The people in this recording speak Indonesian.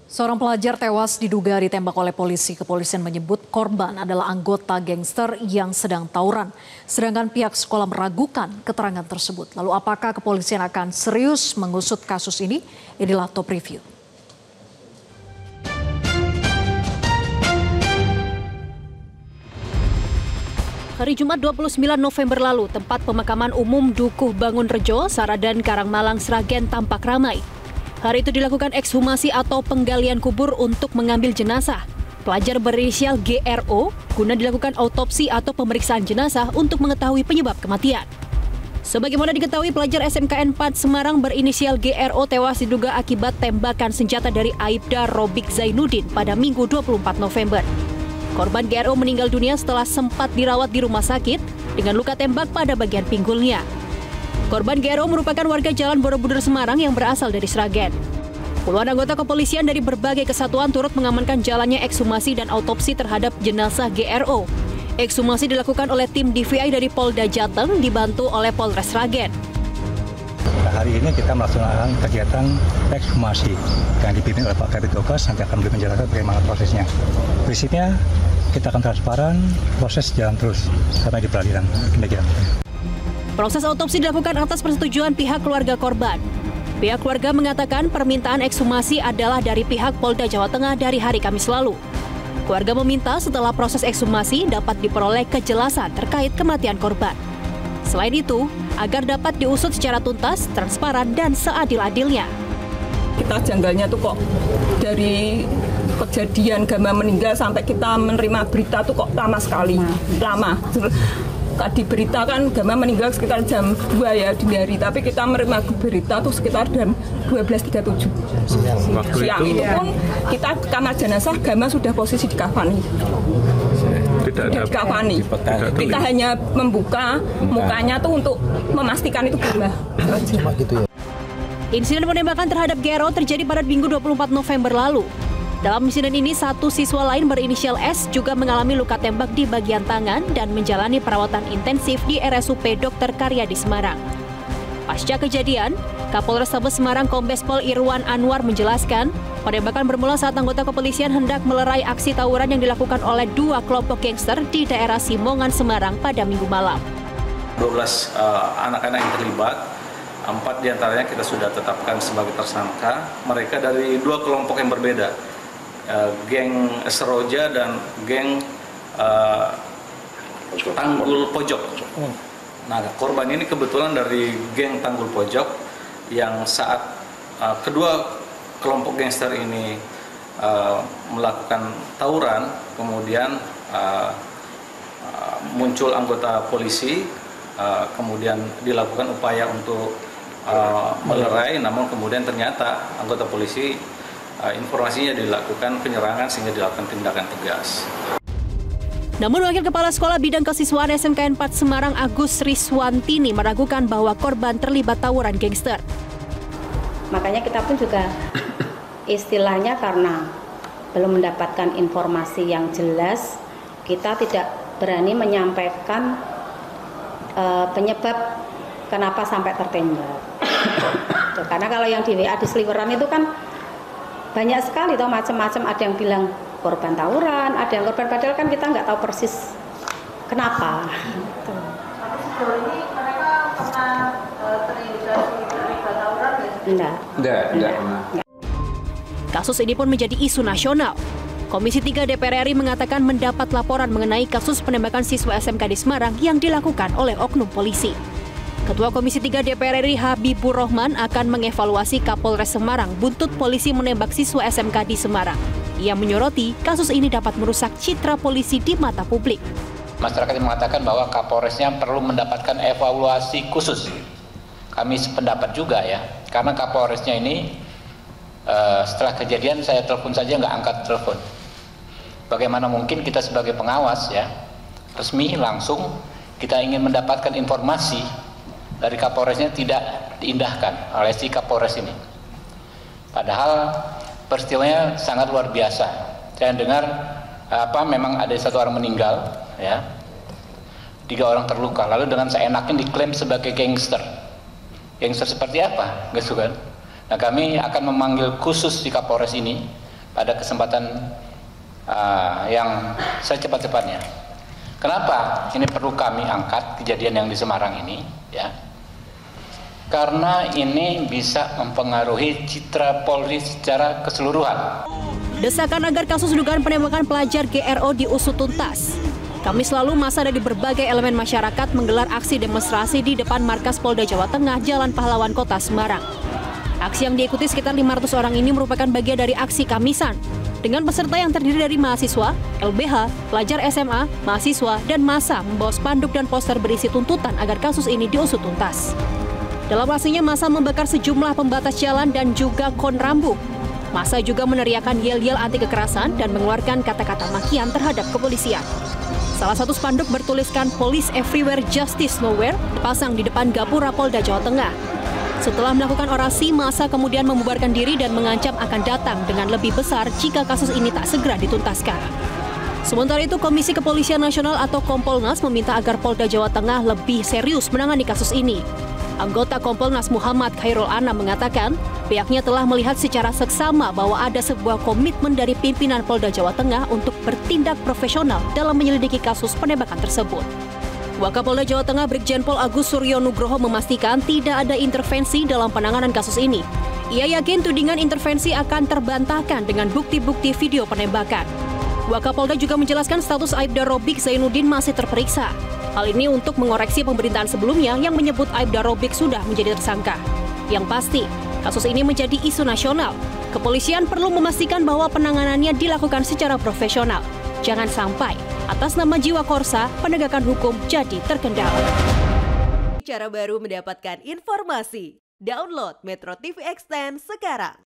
Seorang pelajar tewas diduga ditembak oleh polisi. Kepolisian menyebut korban adalah anggota gangster yang sedang tawuran. Sedangkan pihak sekolah meragukan keterangan tersebut. Lalu apakah kepolisian akan serius mengusut kasus ini? Inilah Top Review. Hari Jumat 29 November lalu, tempat pemakaman umum Dukuh Bangunrejo, Saradan, Karangmalang, Sragen tampak ramai. Hari itu dilakukan ekshumasi atau penggalian kubur untuk mengambil jenazah pelajar berinisial GRO guna dilakukan autopsi atau pemeriksaan jenazah untuk mengetahui penyebab kematian. Sebagaimana diketahui, pelajar SMKN 4 Semarang berinisial GRO tewas diduga akibat tembakan senjata dari Aibda Robik Zainuddin pada Minggu 24 November. Korban GRO meninggal dunia setelah sempat dirawat di rumah sakit dengan luka tembak pada bagian pinggulnya. Korban GRO merupakan warga Jalan Borobudur Semarang yang berasal dari Sragen. Puluhan anggota kepolisian dari berbagai kesatuan turut mengamankan jalannya ekshumasi dan autopsi terhadap jenazah GRO. Ekshumasi dilakukan oleh tim DVI dari Polda Jateng dibantu oleh Polres Sragen. Hari ini kita melaksanakan kegiatan ekshumasi yang dipimpin oleh Pak Kabid Dokes, nanti akan menjelaskan bagaimana prosesnya. Prinsipnya kita akan transparan, proses jalan terus sampai di peradilan. Proses autopsi dilakukan atas persetujuan pihak keluarga korban. Pihak keluarga mengatakan permintaan ekshumasi adalah dari pihak Polda Jawa Tengah dari hari Kamis lalu. Keluarga meminta setelah proses ekshumasi dapat diperoleh kejelasan terkait kematian korban. Selain itu, agar dapat diusut secara tuntas, transparan, dan seadil-adilnya. Kita janggalnya tuh kok dari kejadian Gama meninggal sampai kita menerima berita tuh kok lama sekali. Lama. Di berita kan Gama meninggal sekitar jam 2 ya dini hari, tapi kita menerima berita tuh sekitar jam 12.37 siang. Itu pun kita kamar jenazah Gama sudah posisi dikafani. Tidak dikafani. Kita hanya membuka mukanya tuh untuk memastikan itu Gama. Insiden penembakan terhadap GRO terjadi pada Minggu 24 November lalu. Dalam insiden ini, satu siswa lain berinisial S juga mengalami luka tembak di bagian tangan dan menjalani perawatan intensif di RSUP Dr. Karyadi Semarang. Pasca kejadian, Kapolrestabes Semarang Kombes Pol Irwan Anwar menjelaskan, penembakan bermula saat anggota kepolisian hendak melerai aksi tawuran yang dilakukan oleh dua kelompok gangster di daerah Simongan, Semarang pada Minggu malam. 12 anak-anak yang terlibat, 4 diantaranya kita sudah tetapkan sebagai tersangka. Mereka dari dua kelompok yang berbeda. Geng Seroja dan geng Tanggul Pojok. Nah, korban ini kebetulan dari geng Tanggul Pojok yang saat kedua kelompok gangster ini melakukan tawuran, kemudian muncul anggota polisi, kemudian dilakukan upaya untuk melerai, namun kemudian ternyata anggota polisi informasinya dilakukan penyerangan sehingga dilakukan tindakan tegas. Namun Wakil Kepala Sekolah Bidang Kesiswaan SMKN 4 Semarang Agus Riswantini meragukan bahwa korban terlibat tawuran gangster. Makanya kita pun juga istilahnya karena belum mendapatkan informasi yang jelas, kita tidak berani menyampaikan penyebab kenapa sampai tertembak. Karena kalau yang di WA di sliweran itu kan banyak sekali toh macam-macam, ada yang bilang korban tawuran, ada yang korban, padahal kan kita nggak tahu persis kenapa. Tapi sejauh ini mereka pernah terindikasi terlibat tawuran? Enggak. Kasus ini pun menjadi isu nasional. Komisi 3 DPR RI mengatakan mendapat laporan mengenai kasus penembakan siswa SMK di Semarang yang dilakukan oleh oknum polisi. Ketua Komisi 3 DPR RI Habibur Rahman akan mengevaluasi Kapolres Semarang buntut polisi menembak siswa SMK di Semarang. Ia menyoroti kasus ini dapat merusak citra polisi di mata publik. Masyarakat yang mengatakan bahwa Kapolresnya perlu mendapatkan evaluasi khusus. Kami sependapat juga ya, karena Kapolresnya ini setelah kejadian saya telepon saja nggak angkat telepon. Bagaimana mungkin kita sebagai pengawas ya, resmi langsung kita ingin mendapatkan informasi dari Kapolresnya tidak diindahkan oleh si Kapolres ini. Padahal peristiwanya sangat luar biasa. Saya dengar memang ada satu orang meninggal, ya, 3 orang terluka. Lalu dengan seenaknya diklaim sebagai gangster. Gangster seperti apa? Gitu kan? Nah, kami akan memanggil khusus si Kapolres ini pada kesempatan yang secepat-cepatnya. Kenapa ini perlu kami angkat kejadian yang di Semarang ini, ya? Karena ini bisa mempengaruhi citra Polri secara keseluruhan. Desakan agar kasus dugaan penembakan pelajar GRO diusut tuntas. Kamis lalu massa dari berbagai elemen masyarakat menggelar aksi demonstrasi di depan markas Polda Jawa Tengah, Jalan Pahlawan, Kota Semarang. Aksi yang diikuti sekitar 500 orang ini merupakan bagian dari aksi Kamisan, dengan peserta yang terdiri dari mahasiswa, LBH, pelajar SMA, mahasiswa, dan massa membawa spanduk dan poster berisi tuntutan agar kasus ini diusut tuntas. Dalam aksinya, massa membakar sejumlah pembatas jalan dan juga kon rambu. Massa juga meneriakan yel-yel anti kekerasan dan mengeluarkan kata-kata makian terhadap kepolisian. Salah satu spanduk bertuliskan Police Everywhere, Justice Nowhere, dipasang di depan Gapura Polda Jawa Tengah. Setelah melakukan orasi, massa kemudian membubarkan diri dan mengancam akan datang dengan lebih besar jika kasus ini tak segera dituntaskan. Sementara itu, Komisi Kepolisian Nasional atau Kompolnas meminta agar Polda Jawa Tengah lebih serius menangani kasus ini. Anggota Kompolnas Muhammad Khairul Anam mengatakan, pihaknya telah melihat secara seksama bahwa ada sebuah komitmen dari pimpinan Polda Jawa Tengah untuk bertindak profesional dalam menyelidiki kasus penembakan tersebut. Wakapolda Jawa Tengah Brigjen Pol Agus Suryo Nugroho memastikan tidak ada intervensi dalam penanganan kasus ini. Ia yakin tudingan intervensi akan terbantahkan dengan bukti-bukti video penembakan. Wakapolda juga menjelaskan status Aibda Robik Zainuddin masih terperiksa. Hal ini untuk mengoreksi pemberitaan sebelumnya yang menyebut Aibda Robik sudah menjadi tersangka. Yang pasti, kasus ini menjadi isu nasional. Kepolisian perlu memastikan bahwa penanganannya dilakukan secara profesional. Jangan sampai atas nama jiwa korsa, penegakan hukum jadi terkendala. Cara baru mendapatkan informasi. Download Metro TV Extend sekarang.